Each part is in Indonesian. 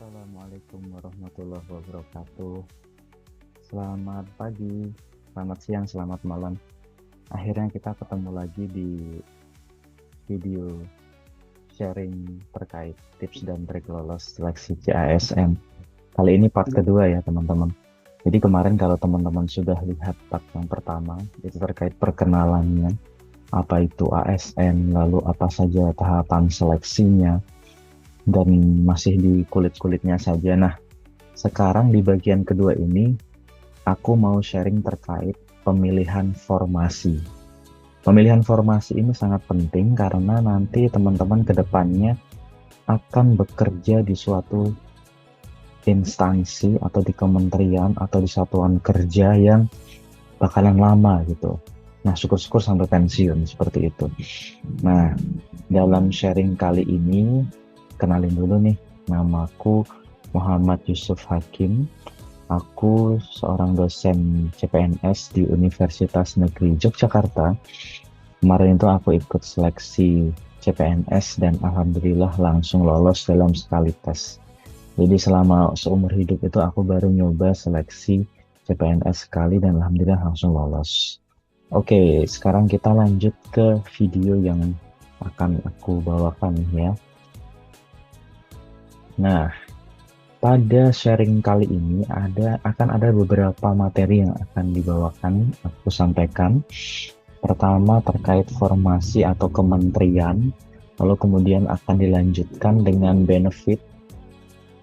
Assalamualaikum warahmatullahi wabarakatuh. Selamat pagi, selamat siang, selamat malam. Akhirnya kita ketemu lagi di video sharing terkait tips dan trik lolos seleksi CASN. Kali ini part kedua ya teman-teman. Jadi kemarin kalau teman-teman sudah lihat part yang pertama, itu terkait perkenalannya, apa itu ASN, lalu apa saja tahapan seleksinya, dan masih di kulit-kulitnya saja. Nah, sekarang di bagian kedua ini, aku mau sharing terkait pemilihan formasi. Pemilihan formasi ini sangat penting karena nanti teman-teman ke depannya akan bekerja di suatu instansi atau di kementerian atau di satuan kerja yang bakalan lama gitu. Nah, syukur-syukur sampai pensiun seperti itu. Nah, dalam sharing kali ini, kenalin dulu nih, namaku Muhammad Yusuf Hakim. Aku seorang dosen CPNS di Universitas Negeri Yogyakarta. Kemarin itu aku ikut seleksi CPNS dan alhamdulillah langsung lolos dalam sekali tes. Jadi selama seumur hidup itu aku baru nyoba seleksi CPNS sekali dan alhamdulillah langsung lolos. Oke, sekarang kita lanjut ke video yang akan aku bawakan ya. Nah, pada sharing kali ini akan ada beberapa materi yang akan dibawakan, aku sampaikan. Pertama terkait formasi atau kementerian, lalu kemudian akan dilanjutkan dengan benefit.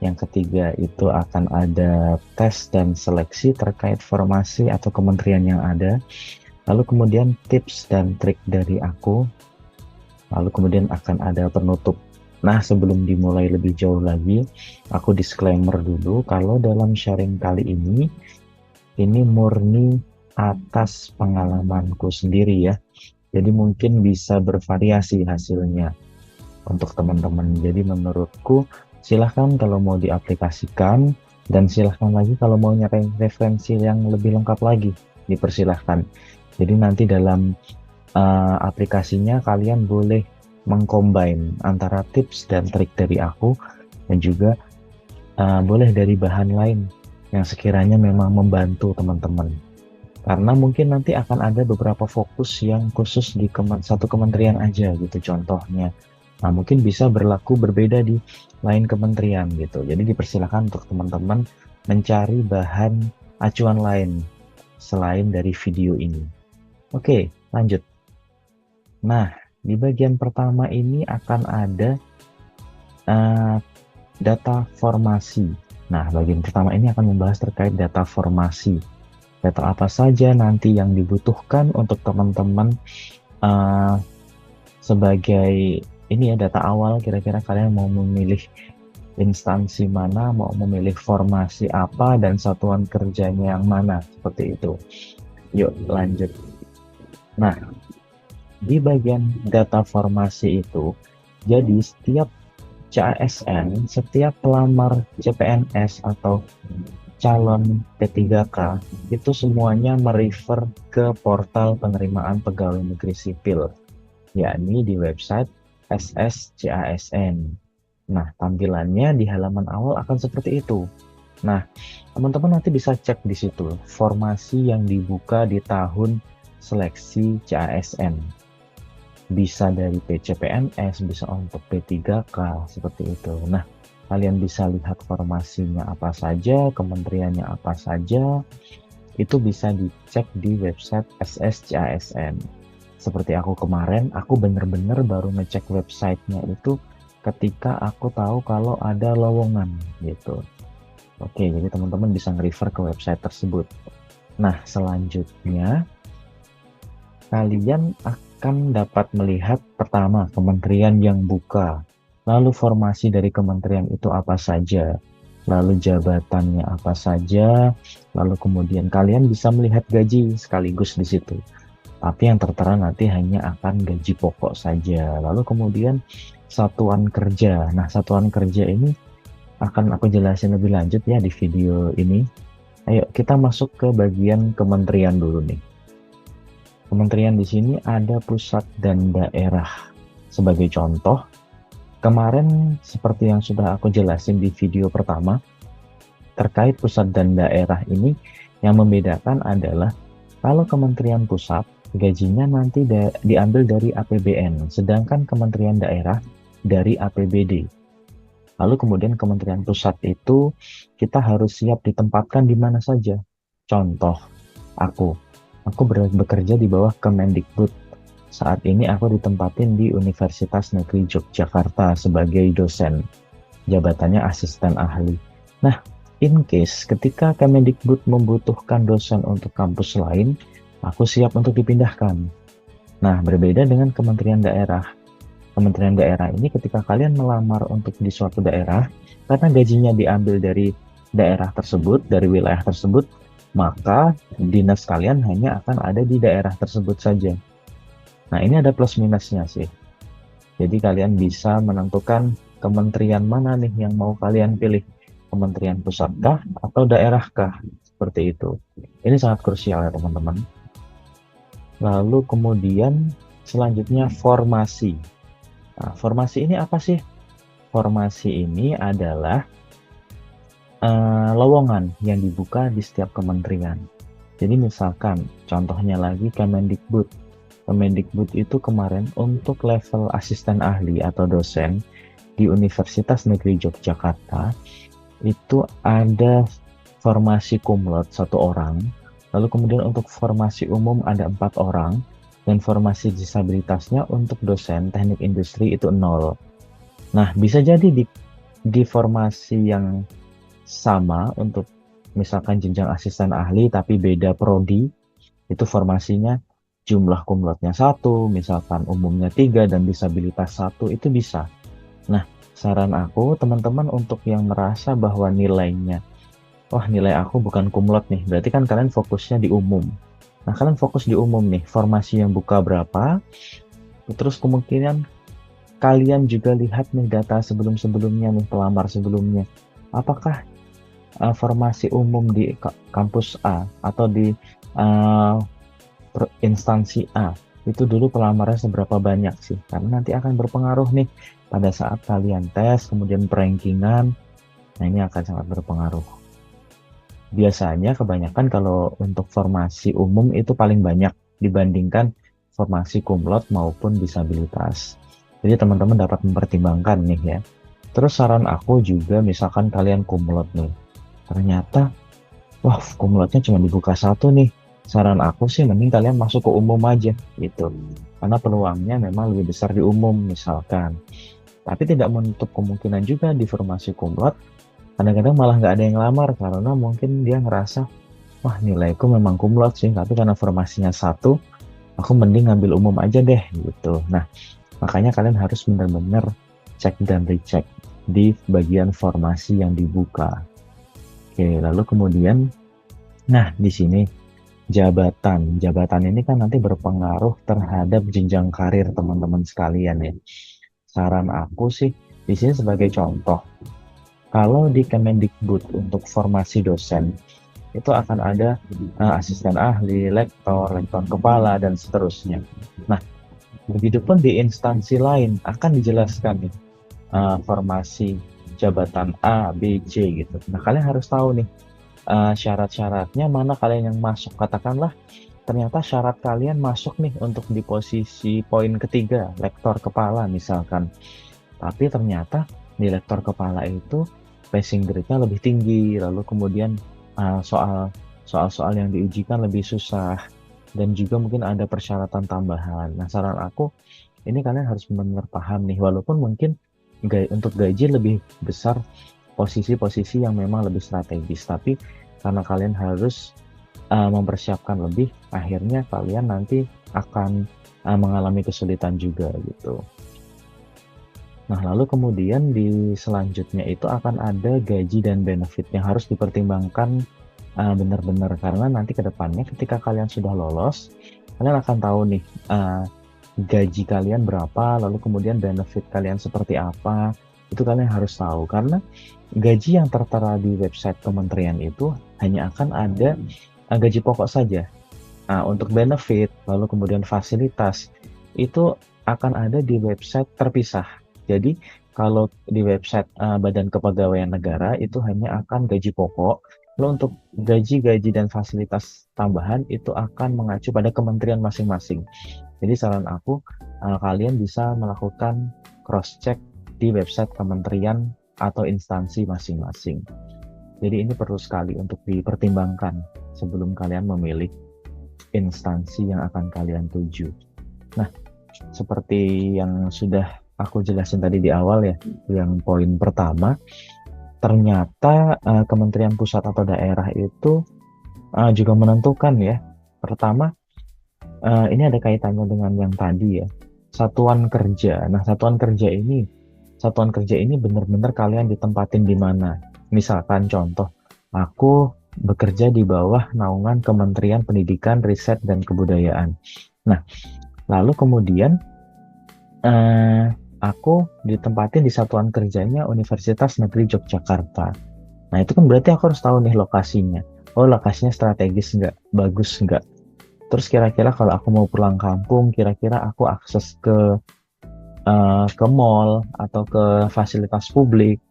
Yang ketiga itu akan ada tes dan seleksi terkait formasi atau kementerian yang ada. Lalu kemudian tips dan trik dari aku. Lalu kemudian akan ada penutup. Nah, sebelum dimulai lebih jauh lagi, aku disclaimer dulu kalau dalam sharing kali ini murni atas pengalamanku sendiri ya. Jadi mungkin bisa bervariasi hasilnya untuk teman-teman. Jadi menurutku silahkan kalau mau diaplikasikan, dan silahkan lagi kalau mau nyari referensi yang lebih lengkap lagi, dipersilahkan. Jadi nanti dalam aplikasinya kalian boleh mengcombine antara tips dan trik dari aku dan juga boleh dari bahan lain yang sekiranya memang membantu teman-teman, karena mungkin nanti akan ada beberapa fokus yang khusus di satu kementerian aja gitu contohnya. Nah, mungkin bisa berlaku berbeda di lain kementerian gitu. Jadi dipersilakan untuk teman-teman mencari bahan acuan lain selain dari video ini. Oke, lanjut. Nah, di bagian pertama ini akan ada data formasi. Nah, bagian pertama ini akan membahas terkait data formasi. Data apa saja nanti yang dibutuhkan untuk teman-teman sebagai ini ya, data awal. Kira-kira kalian mau memilih instansi mana, mau memilih formasi apa, dan satuan kerjanya yang mana, seperti itu. Yuk lanjut. Nah, di bagian data formasi itu, jadi setiap CASN, setiap pelamar CPNS atau calon P3K itu semuanya merefer ke portal penerimaan pegawai negeri sipil, yakni di website SSCASN. Nah, tampilannya di halaman awal akan seperti itu. Nah, teman-teman nanti bisa cek di situ formasi yang dibuka di tahun seleksi CASN. Bisa dari PCPNS, bisa untuk P3K, seperti itu. Nah, kalian bisa lihat formasinya apa saja, kementeriannya apa saja, itu bisa dicek di website SSCASN. Seperti aku kemarin, aku bener-bener baru ngecek websitenya itu ketika aku tahu kalau ada lowongan gitu. Oke, jadi teman-teman bisa nge-refer ke website tersebut. Nah, selanjutnya kalian akan dapat melihat pertama kementerian yang buka, lalu formasi dari kementerian itu apa saja, lalu jabatannya apa saja, lalu kemudian kalian bisa melihat gaji sekaligus di situ. Tapi yang tertera nanti hanya akan gaji pokok saja. Lalu kemudian satuan kerja. Nah, satuan kerja ini akan aku jelasin lebih lanjut ya di video ini. Ayo kita masuk ke bagian kementerian dulu nih. Kementerian di sini ada pusat dan daerah. Sebagai contoh, Kemarin seperti yang sudah aku jelasin di video pertama, terkait pusat dan daerah ini yang membedakan adalah kalau Kementerian Pusat gajinya nanti diambil dari APBN, sedangkan Kementerian Daerah dari APBD. Lalu kemudian Kementerian Pusat itu kita harus siap ditempatkan di mana saja. Contoh, aku bekerja di bawah Kemendikbud. Saat ini aku ditempatin di Universitas Negeri Yogyakarta sebagai dosen. Jabatannya asisten ahli. Nah, in case ketika Kemendikbud membutuhkan dosen untuk kampus lain, aku siap untuk dipindahkan. Nah, berbeda dengan Kementerian Daerah. Kementerian Daerah ini ketika kalian melamar untuk di suatu daerah, karena gajinya diambil dari daerah tersebut, dari wilayah tersebut, maka dinas kalian hanya akan ada di daerah tersebut saja. Nah, ini ada plus minusnya sih. Jadi kalian bisa menentukan kementerian mana nih yang mau kalian pilih. Kementerian pusat kah atau daerah kah? Seperti itu. Ini sangat krusial ya teman-teman. Lalu kemudian selanjutnya formasi. Nah, formasi ini apa sih? Formasi ini adalah lowongan yang dibuka di setiap kementerian. Jadi misalkan contohnya lagi Kemendikbud. Kemendikbud itu kemarin untuk level asisten ahli atau dosen di Universitas Negeri Yogyakarta itu ada formasi kumlot 1 orang, lalu kemudian untuk formasi umum ada 4 orang, dan formasi disabilitasnya untuk dosen teknik industri itu 0. Nah, bisa jadi di formasi yang sama untuk misalkan jenjang asisten ahli tapi beda prodi, itu formasinya jumlah kumlotnya 1, misalkan umumnya 3 dan disabilitas 1, itu bisa. Nah, saran aku teman-teman untuk yang merasa bahwa nilainya, wah nilai aku bukan kumlot nih, berarti kan kalian fokusnya di umum. Nah, kalian fokus di umum nih, formasi yang buka berapa, terus kemungkinan kalian juga lihat nih data sebelum-sebelumnya nih, pelamar sebelumnya. Apakah formasi umum di kampus A atau di instansi A itu dulu pelamarnya seberapa banyak sih, karena nanti akan berpengaruh nih pada saat kalian tes kemudian perankingan. Nah, ini akan sangat berpengaruh. Biasanya kebanyakan kalau untuk formasi umum itu paling banyak dibandingkan formasi kumlot maupun disabilitas. Jadi teman-teman dapat mempertimbangkan nih ya. Terus saran aku juga misalkan kalian kumlot nih, ternyata wah kumlotnya cuma dibuka 1 nih, saran aku sih mending kalian masuk ke umum aja gitu, karena peluangnya memang lebih besar di umum misalkan. Tapi tidak menutup kemungkinan juga di formasi kumlot kadang-kadang malah nggak ada yang lamar karena mungkin dia ngerasa wah nilaiku memang kumlot sih, tapi karena formasinya 1 aku mending ngambil umum aja deh gitu. Nah, makanya kalian harus benar-benar cek dan recheck di bagian formasi yang dibuka. Oke, lalu kemudian, nah di sini jabatan. Jabatan ini kan nanti berpengaruh terhadap jenjang karir teman-teman sekalian ya. Saran aku sih di sini sebagai contoh, kalau di Kemendikbud untuk formasi dosen itu akan ada asisten ahli, lektor, lektor kepala dan seterusnya. Nah, begitupun di instansi lain akan dijelaskan nih formasi jabatan A, B, C gitu. Nah, kalian harus tahu nih syarat-syaratnya mana kalian yang masuk. Katakanlah ternyata syarat kalian masuk nih untuk di posisi poin ketiga, lektor kepala misalkan. Tapi ternyata di lektor kepala itu passing grade-nya lebih tinggi, lalu kemudian soal-soal yang diujikan lebih susah, dan juga mungkin ada persyaratan tambahan. Nah, saran aku ini kalian harus benar-benar paham nih, walaupun mungkin untuk gaji lebih besar posisi-posisi yang memang lebih strategis, tapi karena kalian harus mempersiapkan lebih, akhirnya kalian nanti akan mengalami kesulitan juga gitu. Nah, lalu kemudian di selanjutnya itu akan ada gaji dan benefit yang harus dipertimbangkan benar-benar, karena nanti ke depannya ketika kalian sudah lolos, kalian akan tahu nih gaji kalian berapa, lalu kemudian benefit kalian seperti apa, itu kalian harus tahu. Karena gaji yang tertera di website kementerian itu hanya akan ada gaji pokok saja. Nah, untuk benefit, lalu kemudian fasilitas, itu akan ada di website terpisah. Jadi kalau di website Badan Kepegawaian Negara itu hanya akan gaji pokok. Lalu untuk gaji-gaji dan fasilitas tambahan itu akan mengacu pada kementerian masing-masing. Jadi saran aku, kalian bisa melakukan cross-check di website kementerian atau instansi masing-masing. Jadi ini perlu sekali untuk dipertimbangkan sebelum kalian memilih instansi yang akan kalian tuju. Nah, seperti yang sudah aku jelasin tadi di awal ya, yang poin pertama, ternyata kementerian pusat atau daerah itu juga menentukan ya. Pertama, ini ada kaitannya dengan yang tadi ya, satuan kerja. Nah, satuan kerja ini benar-benar kalian ditempatin di mana. Misalkan contoh, aku bekerja di bawah naungan Kementerian Pendidikan, Riset, dan Kebudayaan. Nah, lalu kemudian aku ditempatin di satuan kerjanya Universitas Negeri Yogyakarta. Nah, itu kan berarti aku harus tahu nih lokasinya. Oh, lokasinya strategis nggak? Bagus nggak? Terus kira-kira kalau aku mau pulang kampung, kira-kira aku akses ke mall atau ke fasilitas publik,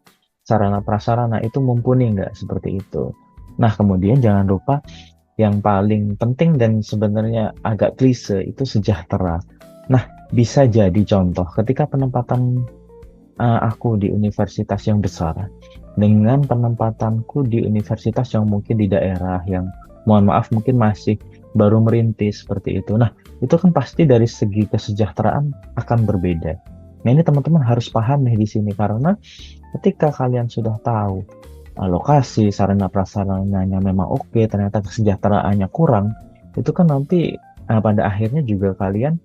sarana prasarana itu mumpuni nggak seperti itu. Nah, kemudian jangan lupa yang paling penting dan sebenarnya agak klise itu sejahtera. Nah, bisa jadi contoh ketika penempatan aku di universitas yang besar dengan penempatanku di universitas yang mungkin di daerah yang mohon maaf mungkin masih baru merintis seperti itu. Nah, itu kan pasti dari segi kesejahteraan akan berbeda. Nah, ini teman-teman harus paham nih di sini karena ketika kalian sudah tahu lokasi, sarana prasarananya memang oke, ternyata kesejahteraannya kurang, itu kan nanti pada akhirnya juga kalian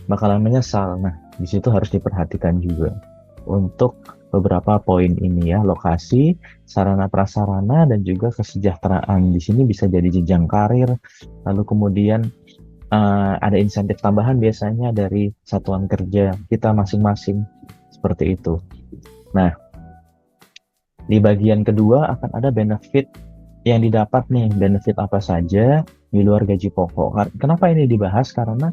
bakalan menyesal. Nah, di situ harus diperhatikan juga untuk beberapa poin ini ya, lokasi, sarana prasarana, dan juga kesejahteraan. Di sini bisa jadi jenjang karir, lalu kemudian ada insentif tambahan biasanya dari satuan kerja kita masing-masing, seperti itu. Nah, di bagian kedua akan ada benefit yang didapat nih, benefit apa saja di luar gaji pokok. Kenapa ini dibahas? Karena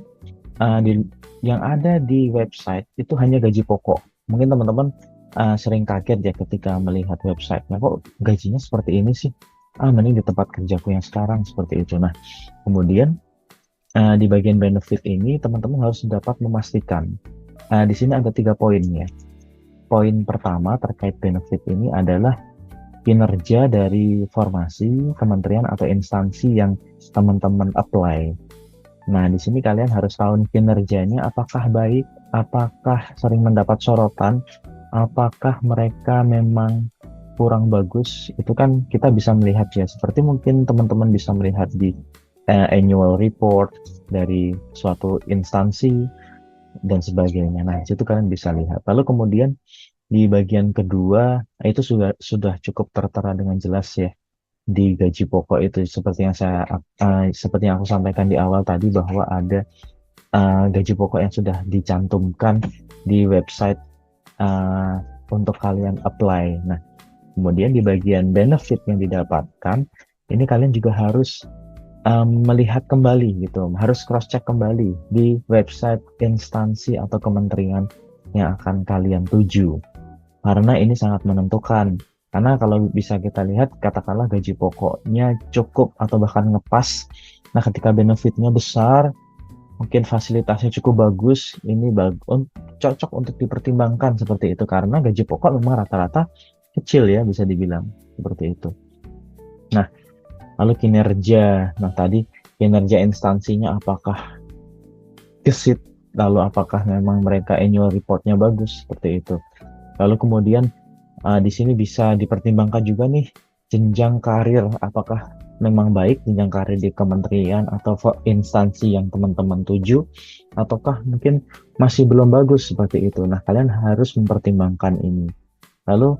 yang ada di website itu hanya gaji pokok. Mungkin teman-teman sering kaget ya ketika melihat websitenya, kok gajinya seperti ini sih? Mending di tempat kerjaku yang sekarang, seperti itu. Nah, kemudian di bagian benefit ini teman-teman harus dapat memastikan. Di sini ada 3 poin ya. Poin pertama terkait benefit ini adalah kinerja dari formasi, kementerian atau instansi yang teman-teman apply. Nah, di sini kalian harus tahu kinerjanya apakah baik, apakah sering mendapat sorotan, apakah mereka memang kurang bagus. Itu kan kita bisa melihat ya, seperti mungkin teman-teman bisa melihat di annual report dari suatu instansi dan sebagainya. Nah, itu kalian bisa lihat. Lalu kemudian di bagian kedua itu sudah cukup tertera dengan jelas ya di gaji pokok itu, seperti yang aku sampaikan di awal tadi bahwa ada gaji pokok yang sudah dicantumkan di website untuk kalian apply. Nah, kemudian di bagian benefit yang didapatkan ini kalian juga harus melihat kembali gitu, harus cross check kembali di website instansi atau kementerian yang akan kalian tuju, karena ini sangat menentukan. Karena kalau bisa kita lihat, katakanlah gaji pokoknya cukup atau bahkan ngepas, nah ketika benefitnya besar, mungkin fasilitasnya cukup bagus, ini cocok untuk dipertimbangkan seperti itu, karena gaji pokok memang rata-rata kecil ya, bisa dibilang seperti itu. Nah, lalu kinerja, nah tadi kinerja instansinya apakah gesit, lalu apakah memang mereka annual reportnya bagus, seperti itu. Lalu kemudian di sini bisa dipertimbangkan juga nih jenjang karir, apakah memang baik jenjang karir di kementerian atau instansi yang teman-teman tuju, ataukah mungkin masih belum bagus seperti itu. Nah, kalian harus mempertimbangkan ini. Lalu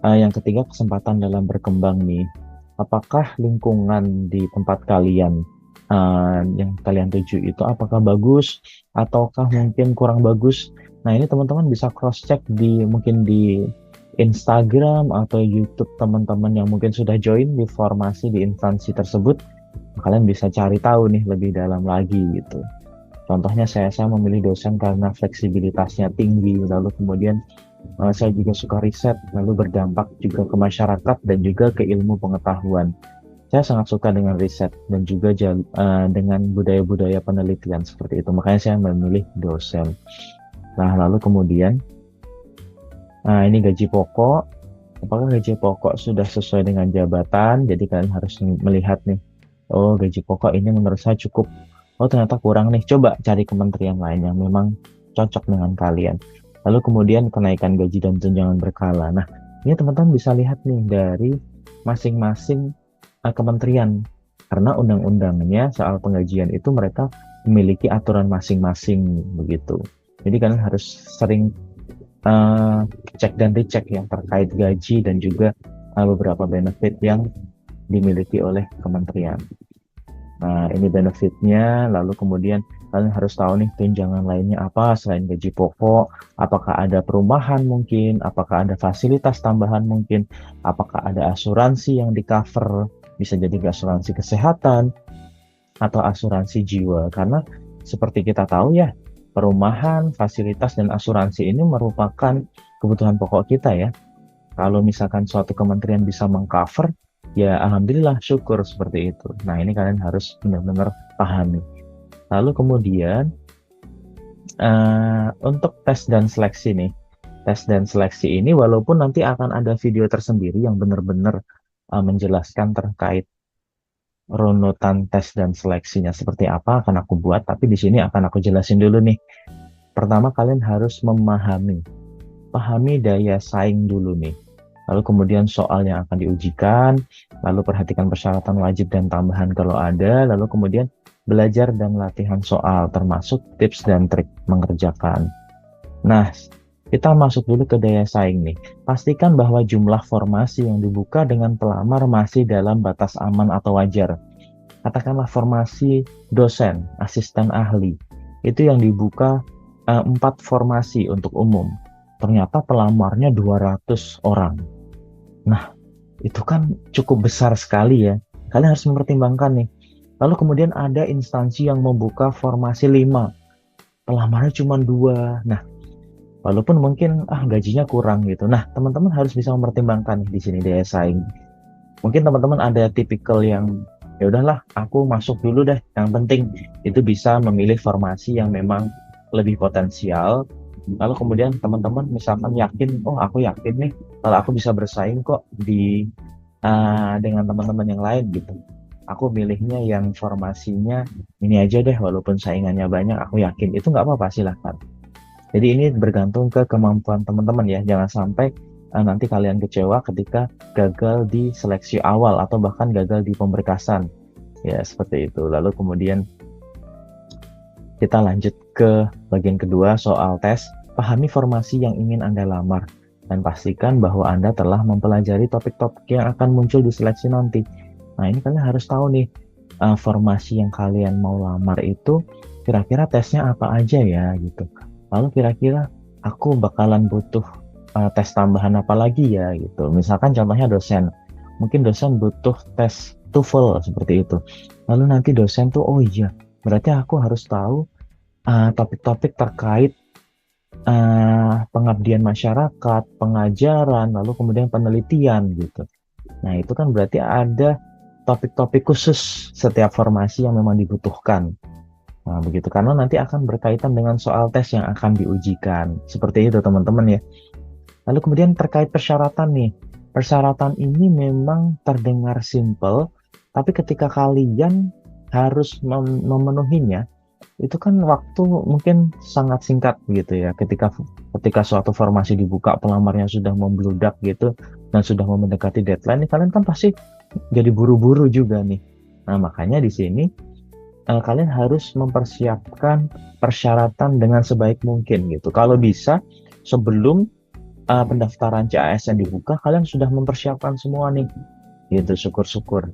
yang ketiga, kesempatan dalam berkembang nih. Apakah lingkungan di tempat kalian yang kalian tuju itu apakah bagus ataukah mungkin kurang bagus? Nah, ini teman-teman bisa cross check mungkin di Instagram atau YouTube teman-teman yang mungkin sudah join di formasi di instansi tersebut. Kalian bisa cari tahu nih lebih dalam lagi gitu. Contohnya saya memilih dosen karena fleksibilitasnya tinggi, lalu kemudian Saya juga suka riset, lalu berdampak juga ke masyarakat dan juga ke ilmu pengetahuan. Saya sangat suka dengan riset dan juga dengan budaya-budaya penelitian seperti itu. Makanya saya memilih dosen. Nah, lalu kemudian, ini gaji pokok. Apakah gaji pokok sudah sesuai dengan jabatan? Jadi kalian harus melihat nih, oh gaji pokok ini menurut saya cukup. Oh ternyata kurang nih. Coba cari kementerian lain yang memang cocok dengan kalian. Lalu kemudian kenaikan gaji dan tunjangan berkala. Nah, ini teman-teman bisa lihat nih dari masing-masing kementerian. Karena undang-undangnya soal penggajian itu mereka memiliki aturan masing-masing begitu. Jadi kalian harus sering eh, cek dan recheck yang terkait gaji dan juga beberapa benefit yang dimiliki oleh kementerian. Nah, ini benefitnya, lalu kemudian kalian harus tahu nih tunjangan lainnya apa selain gaji pokok, apakah ada perumahan mungkin, apakah ada fasilitas tambahan mungkin, apakah ada asuransi yang di cover, bisa jadi asuransi kesehatan atau asuransi jiwa. Karena seperti kita tahu ya, perumahan, fasilitas, dan asuransi ini merupakan kebutuhan pokok kita ya. Kalau misalkan suatu kementerian bisa mengcover, ya alhamdulillah syukur seperti itu. Nah ini kalian harus benar-benar pahami. Lalu kemudian untuk tes dan seleksi nih, tes dan seleksi ini walaupun nanti akan ada video tersendiri yang benar-benar menjelaskan terkait runutan tes dan seleksinya seperti apa akan aku buat, tapi di sini akan aku jelasin dulu nih. Pertama kalian harus pahami daya saing dulu nih. Lalu kemudian soal yang akan diujikan, lalu perhatikan persyaratan wajib dan tambahan kalau ada, lalu kemudian belajar dan latihan soal, termasuk tips dan trik mengerjakan. Nah, kita masuk dulu ke daya saing nih. Pastikan bahwa jumlah formasi yang dibuka dengan pelamar masih dalam batas aman atau wajar. Katakanlah formasi dosen, asisten ahli, itu yang dibuka 4 formasi untuk umum. Ternyata pelamarnya 200 orang. Nah, itu kan cukup besar sekali ya. Kalian harus mempertimbangkan nih. Lalu kemudian ada instansi yang membuka formasi 5, pelamarnya cuma 2. Nah, walaupun mungkin gajinya kurang gitu. Nah, teman-teman harus bisa mempertimbangkan nih di sini daya saing. Mungkin teman-teman ada tipikal yang ya udahlah, aku masuk dulu deh. Yang penting itu bisa memilih formasi yang memang lebih potensial. Lalu kemudian teman-teman misalkan yakin, oh aku yakin nih kalau aku bisa bersaing kok dengan teman-teman yang lain gitu. Aku milihnya yang formasinya ini aja deh, walaupun saingannya banyak, aku yakin itu nggak apa-apa, silahkan. Jadi ini bergantung ke kemampuan teman-teman ya. Jangan sampai nanti kalian kecewa ketika gagal di seleksi awal atau bahkan gagal di pemberkasan. Ya, seperti itu. Lalu kemudian kita lanjut ke bagian kedua soal tes. Pahami formasi yang ingin Anda lamar dan pastikan bahwa Anda telah mempelajari topik-topik yang akan muncul di seleksi nanti. Nah, ini kalian harus tahu nih, formasi yang kalian mau lamar itu kira-kira tesnya apa aja ya gitu. Lalu kira-kira aku bakalan butuh tes tambahan apa lagi ya gitu. Misalkan contohnya dosen. Mungkin dosen butuh tes TOEFL seperti itu. Lalu nanti dosen tuh, oh iya, berarti aku harus tahu topik-topik terkait pengabdian masyarakat, pengajaran, lalu kemudian penelitian gitu. Nah, itu kan berarti ada topik-topik khusus setiap formasi yang memang dibutuhkan. Nah, begitu karena nanti akan berkaitan dengan soal tes yang akan diujikan. Seperti itu, teman-teman ya. Lalu kemudian terkait persyaratan nih. Persyaratan ini memang terdengar simple, tapi ketika kalian harus memenuhinya, itu kan waktu mungkin sangat singkat gitu ya. Ketika suatu formasi dibuka, pelamarnya sudah membludak gitu dan sudah mau mendekati deadline, kalian kan pasti jadi buru-buru juga nih. Nah, makanya di sini kalian harus mempersiapkan persyaratan dengan sebaik mungkin gitu. Kalau bisa sebelum pendaftaran CASN dibuka, kalian sudah mempersiapkan semua nih. Gitu, syukur-syukur.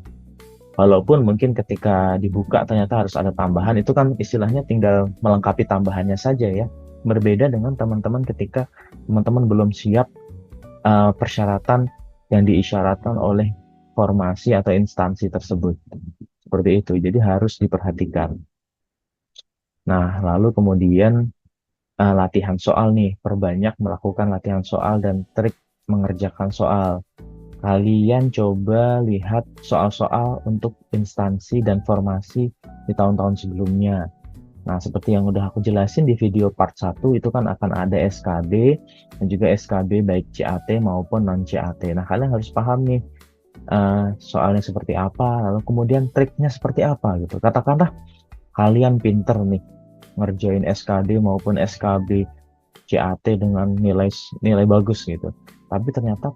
Walaupun mungkin ketika dibuka ternyata harus ada tambahan, itu kan istilahnya tinggal melengkapi tambahannya saja ya. Berbeda dengan teman-teman ketika teman-teman belum siap persyaratan yang diisyaratkan oleh formasi atau instansi tersebut. Seperti itu, jadi harus diperhatikan. Nah, lalu kemudian latihan soal nih, perbanyak melakukan latihan soal dan trik mengerjakan soal. Kalian coba lihat soal-soal untuk instansi dan formasi di tahun-tahun sebelumnya. Nah, seperti yang udah aku jelasin di video part 1, itu kan akan ada SKB dan juga SKB baik CAT maupun non-CAT. Nah, kalian harus paham nih soalnya seperti apa, lalu kemudian triknya seperti apa gitu. Katakanlah kalian pinter nih ngerjain SKD maupun SKB CAT dengan nilai nilai bagus gitu. Tapi ternyata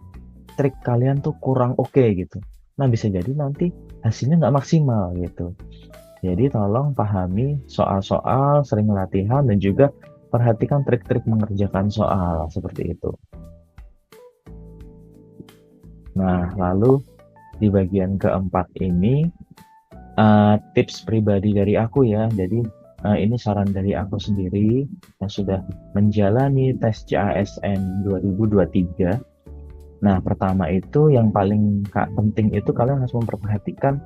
trik kalian tuh kurang oke gitu. Nah, bisa jadi nanti hasilnya nggak maksimal gitu. Jadi tolong pahami soal-soal, sering latihan, dan juga perhatikan trik-trik mengerjakan soal seperti itu. Nah, lalu di bagian keempat ini tips pribadi dari aku ya. Jadi ini saran dari aku sendiri yang sudah menjalani tes CASN 2023. Nah, pertama itu yang paling penting itu kalian harus memperhatikan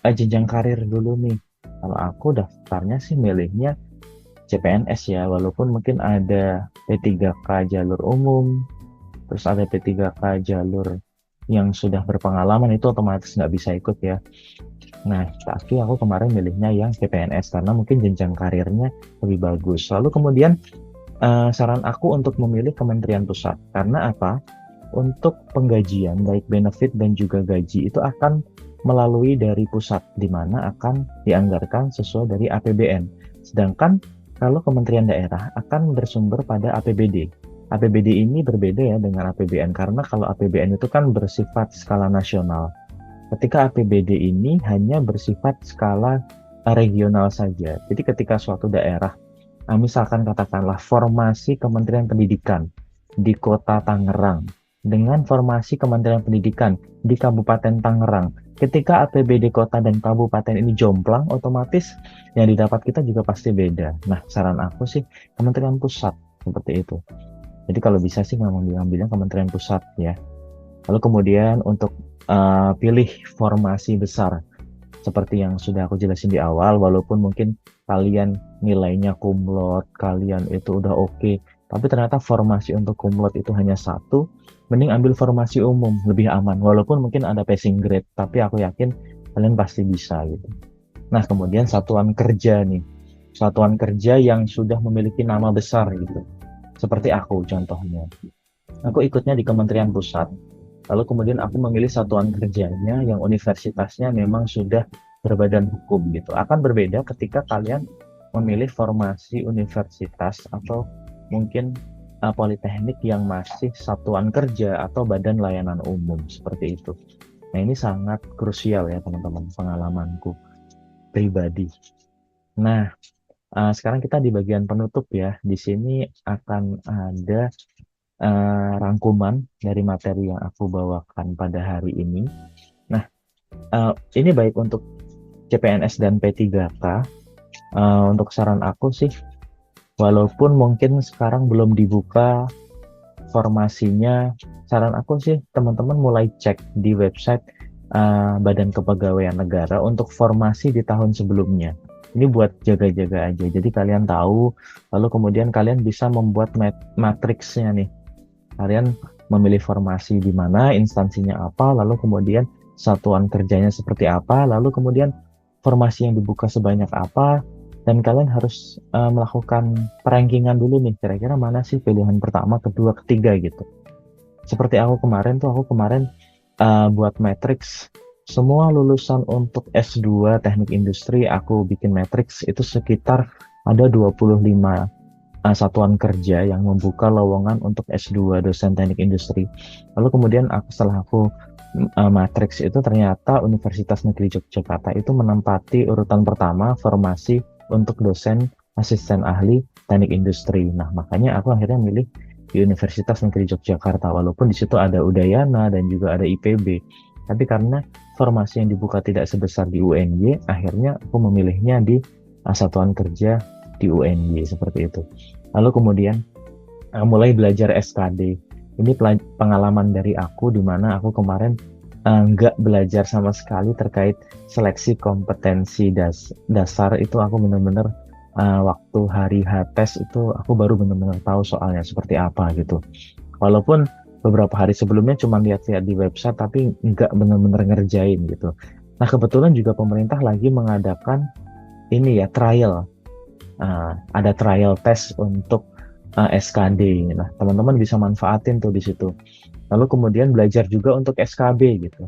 jenjang karir dulu nih. Kalau aku daftarnya sih milihnya CPNS ya, walaupun mungkin ada P3K jalur umum, terus ada P3K jalur yang sudah berpengalaman, itu otomatis nggak bisa ikut ya. Nah, tapi aku kemarin milihnya yang CPNS karena mungkin jenjang karirnya lebih bagus. Lalu kemudian saran aku untuk memilih Kementerian Pusat. Karena apa? Untuk penggajian, baik benefit dan juga gaji, itu akan melalui dari pusat, di mana akan dianggarkan sesuai dari APBN. Sedangkan kalau Kementerian Daerah akan bersumber pada APBD. APBD ini berbeda ya dengan APBN, karena kalau APBN itu kan bersifat skala nasional. Ketika APBD ini hanya bersifat skala regional saja. Jadi ketika suatu daerah, misalkan katakanlah formasi Kementerian Pendidikan di Kota Tangerang dengan formasi Kementerian Pendidikan di Kabupaten Tangerang, ketika APBD kota dan kabupaten ini jomplang, otomatis yang didapat kita juga pasti beda. Nah, saran aku sih Kementerian Pusat seperti itu. Jadi kalau bisa sih ngambilnya Kementerian Pusat ya. Lalu kemudian untuk pilih formasi besar seperti yang sudah aku jelasin di awal, walaupun mungkin kalian nilainya kumlot, kalian itu udah oke, tapi ternyata formasi untuk kumlot itu hanya satu, mending ambil formasi umum, lebih aman. Walaupun mungkin ada passing grade, tapi aku yakin kalian pasti bisa gitu. Nah, kemudian satuan kerja nih, satuan kerja yang sudah memiliki nama besar gitu. Seperti aku contohnya, aku ikutnya di Kementerian Pusat. Lalu kemudian aku memilih satuan kerjanya yang universitasnya memang sudah berbadan hukum gitu. Akan berbeda ketika kalian memilih formasi universitas atau mungkin politeknik yang masih satuan kerja atau badan layanan umum seperti itu. Nah, ini sangat krusial ya teman-teman, pengalamanku pribadi. Nah, sekarang kita di bagian penutup ya. Di sini akan ada rangkuman dari materi yang aku bawakan pada hari ini. Nah, ini baik untuk CPNS dan P3K. Untuk saran aku sih, walaupun mungkin sekarang belum dibuka formasinya, saran aku sih teman-teman mulai cek di website Badan Kepegawaian Negara untuk formasi di tahun sebelumnya. Ini buat jaga-jaga aja. Jadi kalian tahu, lalu kemudian kalian bisa membuat matriksnya nih. Kalian memilih formasi di mana, instansinya apa, lalu kemudian satuan kerjanya seperti apa, lalu kemudian formasi yang dibuka sebanyak apa, dan kalian harus melakukan perankingan dulu nih, kira-kira mana sih pilihan pertama, kedua, ketiga gitu. Seperti aku kemarin buat matriks, semua lulusan untuk S2 Teknik Industri, aku bikin matriks itu sekitar ada 25 satuan kerja yang membuka lowongan untuk S2 dosen teknik industri. Lalu kemudian setelah aku matriks itu, ternyata Universitas Negeri Yogyakarta itu menempati urutan pertama formasi untuk dosen asisten ahli teknik industri. Nah, makanya aku akhirnya milih di Universitas Negeri Yogyakarta, walaupun di situ ada Udayana dan juga ada IPB. Tapi karena formasi yang dibuka tidak sebesar di UNY, akhirnya aku memilihnya di satuan kerja di UNY seperti itu. Lalu kemudian mulai belajar SKD. Ini pengalaman dari aku, di mana aku kemarin nggak belajar sama sekali terkait seleksi kompetensi dasar. Itu aku benar-benar waktu hari H tes itu aku baru benar-benar tahu soalnya seperti apa gitu. Walaupun beberapa hari sebelumnya cuma lihat-lihat di website tapi nggak benar-benar ngerjain gitu. Nah kebetulan juga pemerintah lagi mengadakan ini ya trial. Ada trial test untuk SKD. Nah teman-teman bisa manfaatin tuh di situ. Lalu kemudian belajar juga untuk SKB gitu.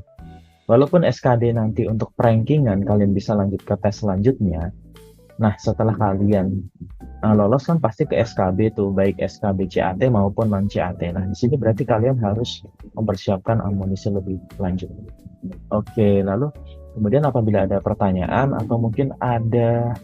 Walaupun SKD nanti untuk rankingan kalian bisa lanjut ke tes selanjutnya. Nah setelah kalian lolos kan pasti ke SKB tuh, baik SKB CAT maupun non CAT. Nah, di sini berarti kalian harus mempersiapkan amunisi lebih lanjut. Oke, lalu kemudian apabila ada pertanyaan atau mungkin ada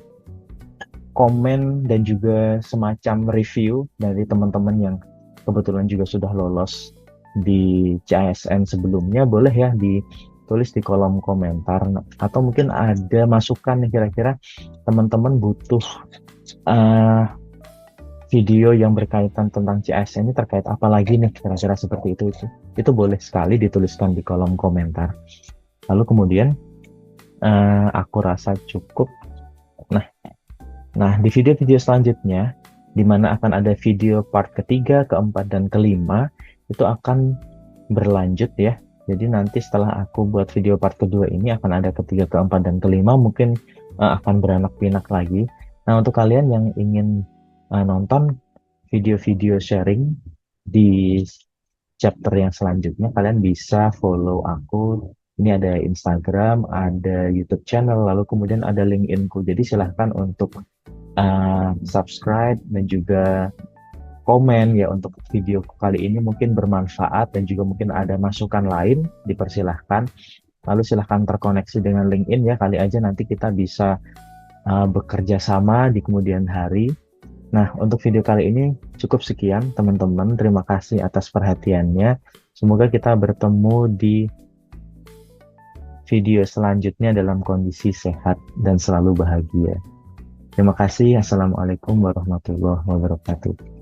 komen dan juga semacam review dari teman-teman yang kebetulan juga sudah lolos di CASN sebelumnya, boleh ya ditulis di kolom komentar. Atau mungkin ada masukan nih kira-kira teman-teman butuh uh, video yang berkaitan tentang CSN ini terkait apa lagi nih kira-kira seperti itu boleh sekali dituliskan di kolom komentar. Lalu kemudian aku rasa cukup. Nah di video-video selanjutnya di mana akan ada video part ketiga, keempat, dan kelima itu akan berlanjut ya. Jadi nanti setelah aku buat video part kedua ini akan ada ketiga, keempat, dan kelima, mungkin akan beranak pinak lagi. Nah untuk kalian yang ingin nonton video-video sharing di chapter yang selanjutnya, kalian bisa follow aku. Ini ada Instagram, ada YouTube channel, lalu kemudian ada LinkedIn-ku. Jadi silahkan untuk subscribe dan juga komen ya untuk video kali ini mungkin bermanfaat dan juga mungkin ada masukan lain dipersilahkan. Lalu silahkan terkoneksi dengan LinkedIn ya, kali aja nanti kita bisa bekerja sama di kemudian hari. Nah untuk video kali ini cukup sekian teman-teman, terima kasih atas perhatiannya. Semoga kita bertemu di video selanjutnya dalam kondisi sehat dan selalu bahagia. Terima kasih. Assalamualaikum warahmatullahi wabarakatuh.